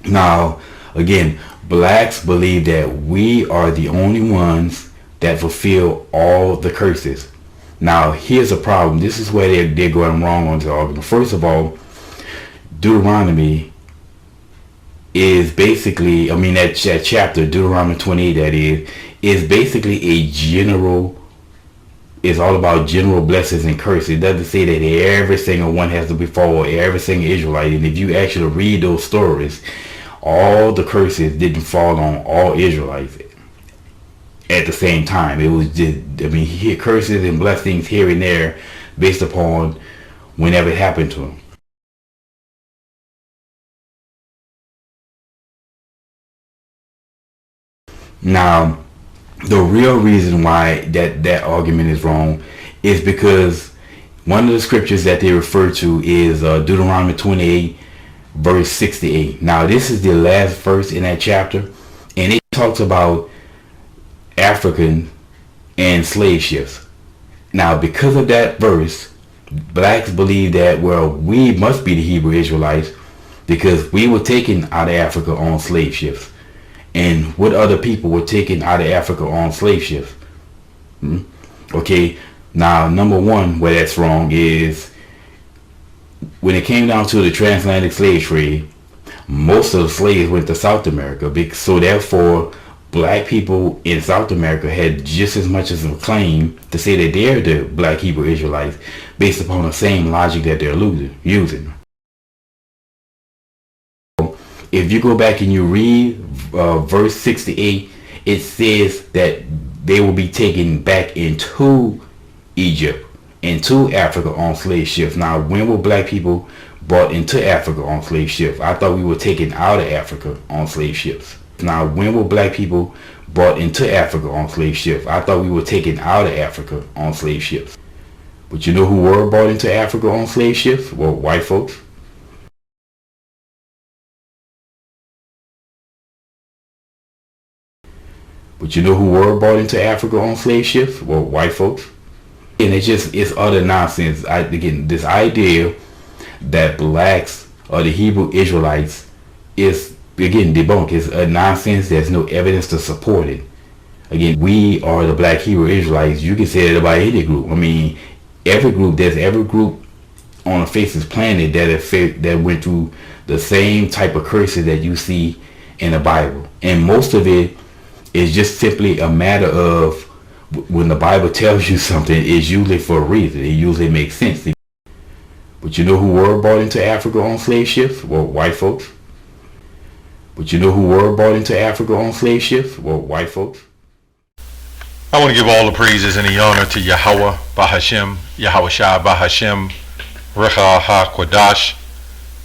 Now, again, blacks believe that we are the only ones that fulfill all the curses. Now, here's a problem. This is where they're going wrong on this argument. First of all, Deuteronomy is basically, that chapter, Deuteronomy 28, that is basically a general, it's all about general blessings and curses. It doesn't say that every single one has to befall every single Israelite. And if you actually read those stories, all the curses didn't fall on all Israelites at the same time. It was just, curses and blessings here and there based upon whenever it happened to them. Now, the real reason why that argument is wrong is because one of the scriptures that they refer to is Deuteronomy 28 verse 68. Now, this is the last verse in that chapter, and it talks about African and slave ships. Now, because of that verse, blacks believe that, well, we must be the Hebrew Israelites because we were taken out of Africa on slave ships. And what other people were taken out of Africa on slave ships? Okay, now number one, where that's wrong is when it came down to the transatlantic slave trade, most of the slaves went to South America. So therefore, black people in South America had just as much as a claim to say that they're the black Hebrew Israelites based upon the same logic that they're using. If you go back and you read verse 68, it says that they will be taken back into Egypt, into Africa on slave ships. Now, when were black people brought into Africa on slave ships? I thought we were taken out of Africa on slave ships. Now, when were black people brought into Africa on slave ships? I thought we were taken out of Africa on slave ships. But you know who were brought into Africa on slave ships? Well, white folks. But you know who were brought into Africa on slave ships? Well, white folks. And it's utter nonsense. Again, this idea that blacks are the Hebrew Israelites is, again, debunked. It's a nonsense. There's no evidence to support it. Again, we are the black Hebrew Israelites. You can say that about any group. Every group on the face of this planet that went through the same type of curses that you see in the Bible. And most of it is just simply a matter of when the Bible tells you something, it's usually for a reason. It usually makes sense. But you know who were brought into Africa on slave ships? Well, white folks. But you know who were brought into Africa on slave ships? Well, white folks. I want to give all the praises and the honor to Yahweh Bahashem, Yahweh Shai Bahashem, Recha HaKodash,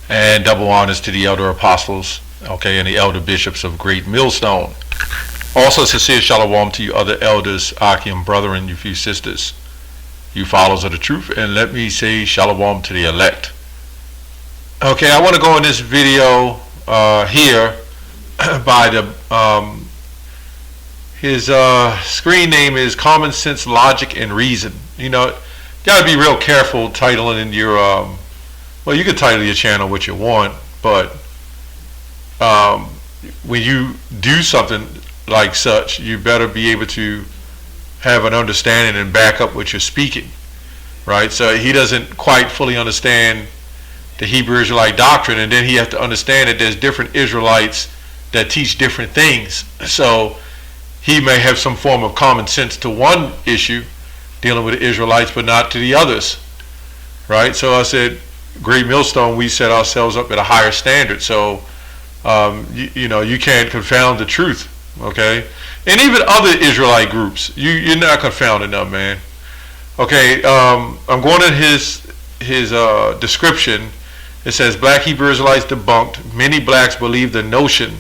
and double honors to the elder apostles, and the elder bishops of Great Millstone. Also, sincere shalom to you other elders, Akim brethren, you few sisters, you followers of the truth, and let me say shalom to the elect. Okay, I want to go in this video here by the his screen name is Common Sense, Logic, and Reason. You gotta be real careful titling in your well, you can title your channel what you want, but when you do something like such, you better be able to have an understanding and back up what you're speaking, right? So he doesn't quite fully understand the Hebrew Israelite doctrine, and then he has to understand that there's different Israelites that teach different things. So he may have some form of common sense to one issue dealing with the Israelites, but not to the others, right? So I said, Great Millstone, we set ourselves up at a higher standard. So you can't confound the truth. Okay, and even other Israelite groups, you're not confounding them, man. Okay, I'm going to his description. It says, Black Hebrew Israelites debunked. Many blacks believe the notion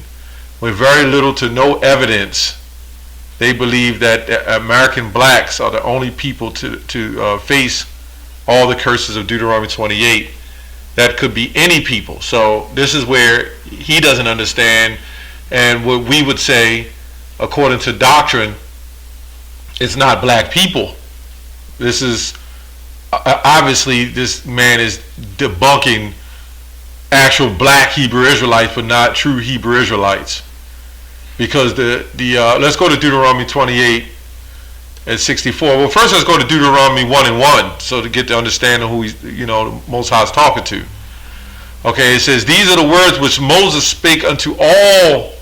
with very little to no evidence. They believe that American blacks are the only people to face all the curses of Deuteronomy 28. That could be any people. So this is where he doesn't understand. And what we would say, according to doctrine, it's not black people. This is obviously, this man is debunking actual black Hebrew Israelites, but not true Hebrew Israelites. Because let's go to Deuteronomy 28 and 64. Well, first let's go to Deuteronomy 1 and 1, so to get the understanding who the Most High is talking to. Okay, it says, "These are the words which Moses spake unto all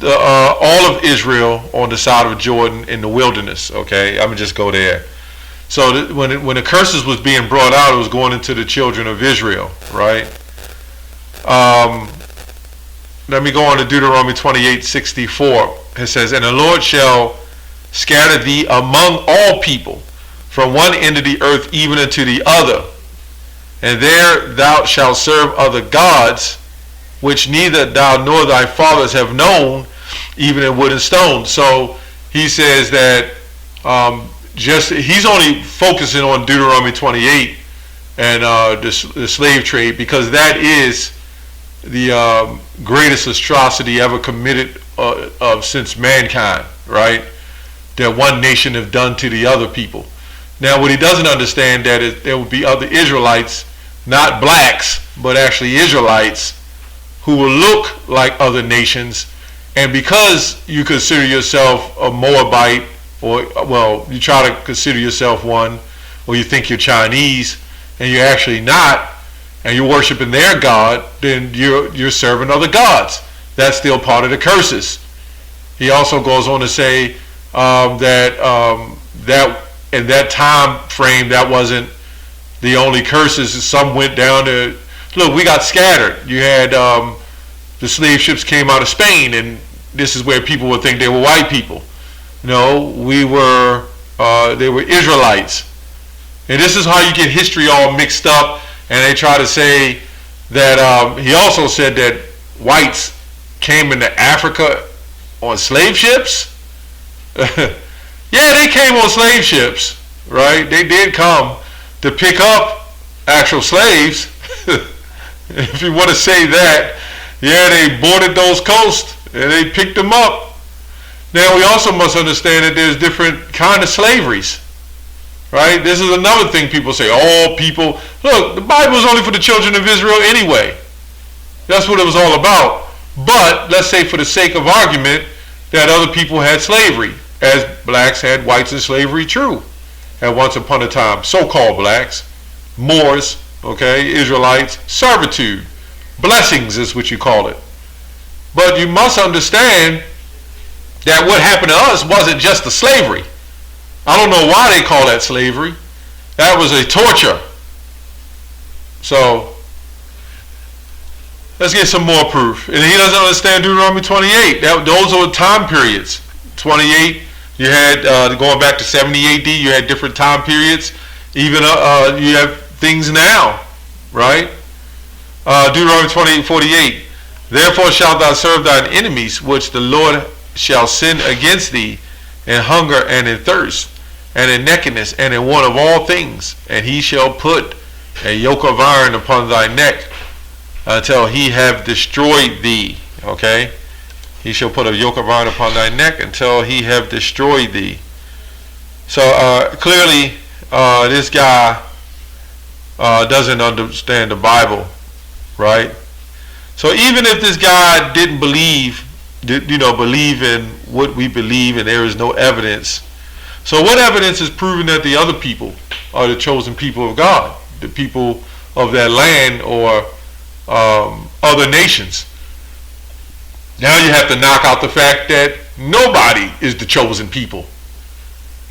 of Israel on the side of Jordan in the wilderness." Okay, I'm gonna just go there. So when the curses was being brought out, it was going into the children of Israel, right? Let me go on to Deuteronomy 28:64. It says, "And the Lord shall scatter thee among all people, from one end of the earth even unto the other. And there thou shalt serve other gods, which neither thou nor thy fathers have known, even in wood and stone." So he says that he's only focusing on Deuteronomy 28 and the slave trade, because that is the greatest atrocity ever committed since mankind, right? That one nation have done to the other people. Now, what he doesn't understand that is there will be other Israelites, not blacks, but actually Israelites, who will look like other nations, and because you consider yourself a Moabite, or you try to consider yourself one, or you think you're Chinese, and you're actually not, and you're worshiping their God, then you're serving other gods. That's still part of the curses. He also goes on to say that in that time frame, that wasn't the only curses. Some went down to, look, we got scattered. You had the slave ships came out of Spain, and this is where people would think they were white people. No, they were Israelites. And this is how you get history all mixed up, and they try to say that he also said that whites came into Africa on slave ships. Yeah, they came on slave ships, right? They did come to pick up actual slaves. If you want to say that, yeah, they boarded those coasts and they picked them up. Now, we also must understand that there's different kind of slaveries, right? This is another thing people say, all people. Look, the Bible is only for the children of Israel anyway. That's what it was all about. But let's say for the sake of argument that other people had slavery, as blacks had whites in slavery, true, at once upon a time. So-called blacks, Moors, okay, Israelites, servitude, blessings is what you call it. But you must understand that what happened to us wasn't just the slavery. I don't know why they call that slavery. That was a torture. So let's get some more proof. And he doesn't understand Deuteronomy 28. Those are time periods. 28, you had going back to 70 AD, you had different time periods. Even you have things now, right? Deuteronomy 28:48. "Therefore shalt thou serve thine enemies, which the Lord shall send against thee, in hunger and in thirst, and in nakedness and in want of all things. And he shall put a yoke of iron upon thy neck until he have destroyed thee." Okay? He shall put a yoke of iron upon thy neck until he have destroyed thee. So clearly this guy doesn't understand the Bible, right? So even if this guy didn't believe in what we believe, and there is no evidence. So what evidence is proving that the other people are the chosen people of God, the people of that land, or other nations? Now you have to knock out the fact that nobody is the chosen people.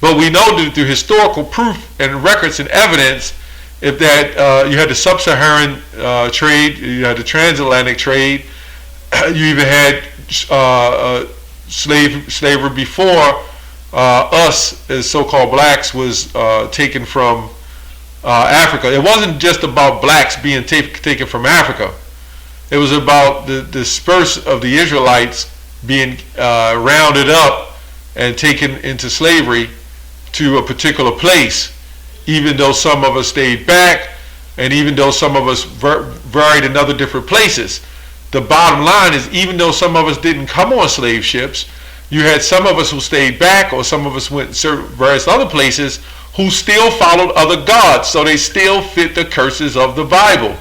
But we know that through historical proof and records and evidence, if that you had the sub-Saharan trade, you had the transatlantic trade, you even had slavery before us as so-called blacks was taken from Africa. It wasn't just about blacks being taken from Africa. It was about the disperse of the Israelites being rounded up and taken into slavery to a particular place, even though some of us stayed back, and even though some of us varied in other different places. The bottom line is, even though some of us didn't come on slave ships, you had some of us who stayed back, or some of us went to various other places, who still followed other gods, so they still fit the curses of the Bible.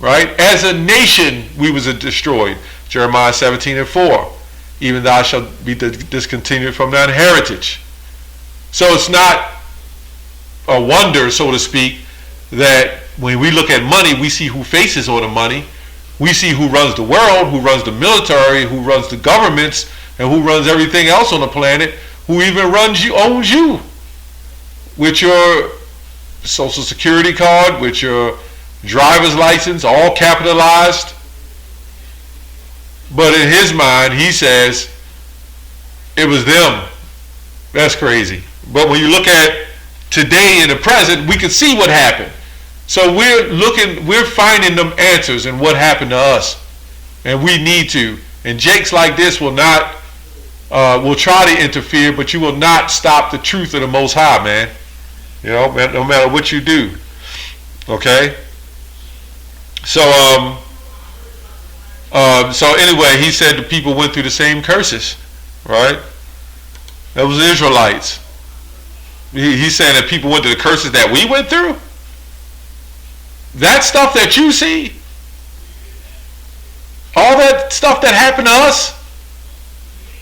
right? As a nation, we was destroyed. Jeremiah 17:4. Even thou shalt be discontinued from thine heritage. So it's not a wonder, so to speak, that when we look at money, we see who faces all the money. We see who runs the world, who runs the military, who runs the governments, and who runs everything else on the planet, who even owns you with your social security card, with your driver's license, all capitalized. But in his mind, he says it was them. That's crazy. But when you look at today in the present, we can see what happened. So we're finding them answers in what happened to us, and we need to. And jakes like this will try to interfere, but you will not stop the truth of the Most High, man. You know, no matter what you do. Okay. So anyway, he said the people went through the same curses, right? That was the Israelites. He's saying that people went through the curses that we went through. That stuff that you see, all that stuff that happened to us,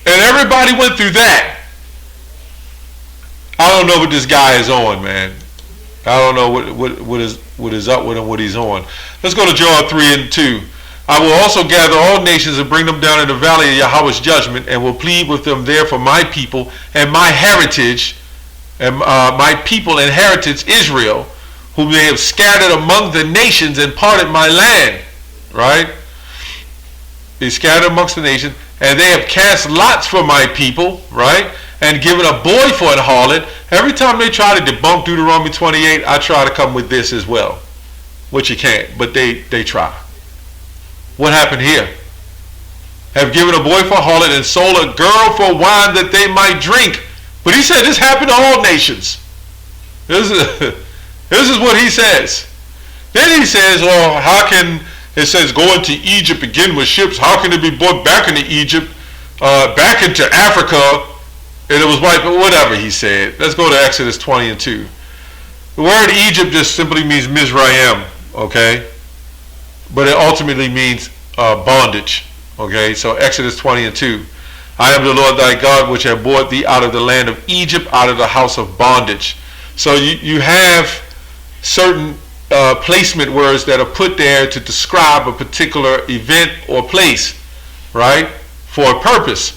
and everybody went through that. I don't know what this guy is on, man. I don't know what is up with him, what he's on. Let's go to Joel 3:2. I will also gather all nations and bring them down in the valley of Yahweh's judgment, and will plead with them there for my people and my heritage, and my people and heritage Israel, whom they have scattered among the nations and parted my land. Right? They scattered amongst the nations, and they have cast lots for my people, right? And given a boy for an harlot. Every time they try to debunk Deuteronomy 28, I try to come with this as well. Which you can't, but they try. What happened here? Have given a boy for a harlot and sold a girl for wine that they might drink. But he said this happened to all nations. This is what he says. Then he says, well, how can, it says go into Egypt again with ships. How can it be brought back into Egypt, back into Africa, and it was white, but whatever he said. Let's go to Exodus 20:2. The word Egypt just simply means Mizraim, okay? But it ultimately means bondage, okay? So Exodus 20:2. I am the Lord thy God, which have brought thee out of the land of Egypt, out of the house of bondage. So you have certain placement words that are put there to describe a particular event or place, right? For a purpose.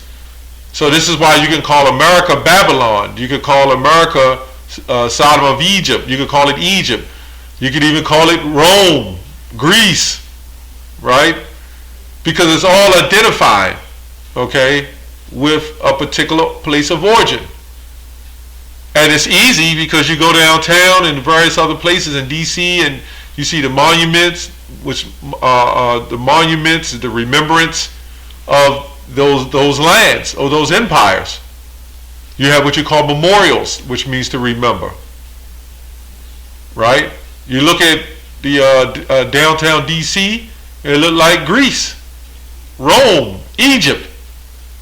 So this is why you can call America Babylon. You could call America Sodom of Egypt. You could call it Egypt. You could even call it Rome, Greece, right? Because it's all identified, okay, with a particular place of origin. And it's easy because you go downtown and various other places in D.C. and you see the monuments, which the remembrance of those lands or those empires. You have what you call memorials, which means to remember. Right? You look at the downtown D.C., it looked like Greece, Rome, Egypt.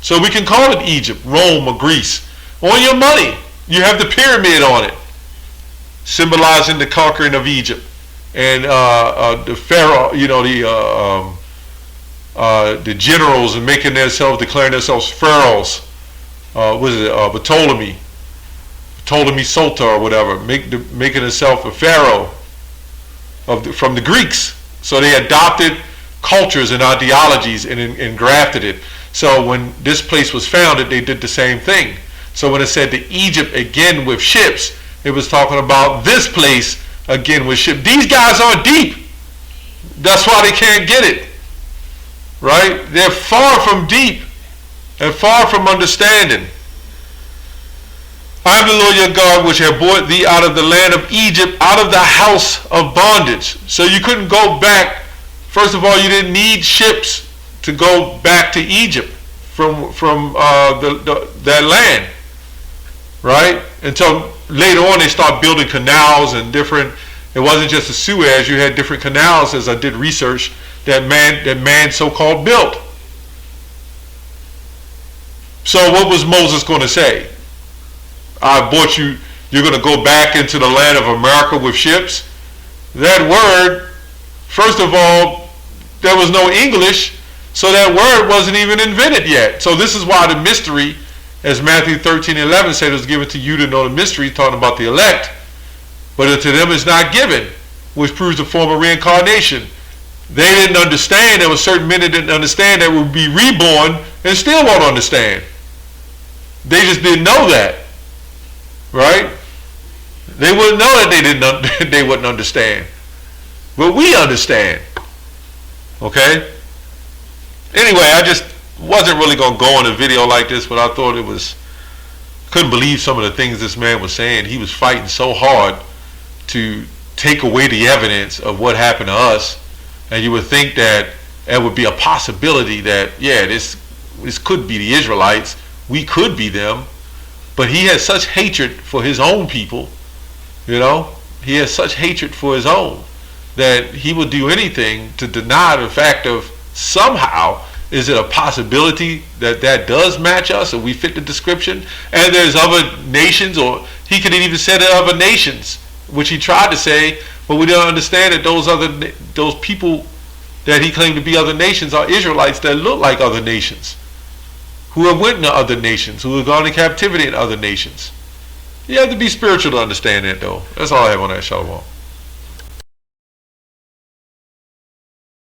So we can call it Egypt, Rome, or Greece. On your money, you have the pyramid on it, symbolizing the conquering of Egypt. And the pharaoh, the generals and declaring themselves pharaohs. Ptolemy Sota or whatever, making himself a pharaoh from the Greeks. So they adopted cultures and ideologies and grafted it. So when this place was founded, they did the same thing. So when it said to Egypt again with ships, it was talking about this place again with ships. These guys aren't deep. That's why they can't get it. Right? They're far from deep and far from understanding. I am the Lord your God, which have brought thee out of the land of Egypt, out of the house of bondage. So you couldn't go back. First of all, you didn't need ships to go back to Egypt from that land, right? Until later on, they start building canals and different. It wasn't just the Suez. You had different canals, as I did research, that man so-called built. So what was Moses going to say? I bought you. You're going to go back into the land of America with ships. That word First of all, there was no English, so that word wasn't even invented yet. So this is why the mystery, as Matthew 13:11 said, it was given to you to know the mystery, talking about the elect, but unto them is not given, which proves the form of reincarnation. They didn't understand. There were certain men that didn't understand that would be reborn and still won't understand. They just didn't know that, right? They wouldn't know that they wouldn't understand, but we understand. Okay. Anyway, I just wasn't really gonna go on a video like this, but I thought it was. Couldn't believe some of the things this man was saying. He was fighting so hard to take away the evidence of what happened to us, and you would think that it would be a possibility that, yeah, this could be the Israelites, we could be them, but he has such hatred for his own people, you know, he has such hatred for his own, that he will do anything to deny the fact of somehow, is it a possibility that that does match us and we fit the description, and there's other nations, or he could even say there are other nations, which he tried to say, but we don't understand that those people that he claimed to be other nations are Israelites that look like other nations, who have went into other nations, who have gone in captivity in other nations. You have to be spiritual to understand that, though. That's all I have on that. Shalom.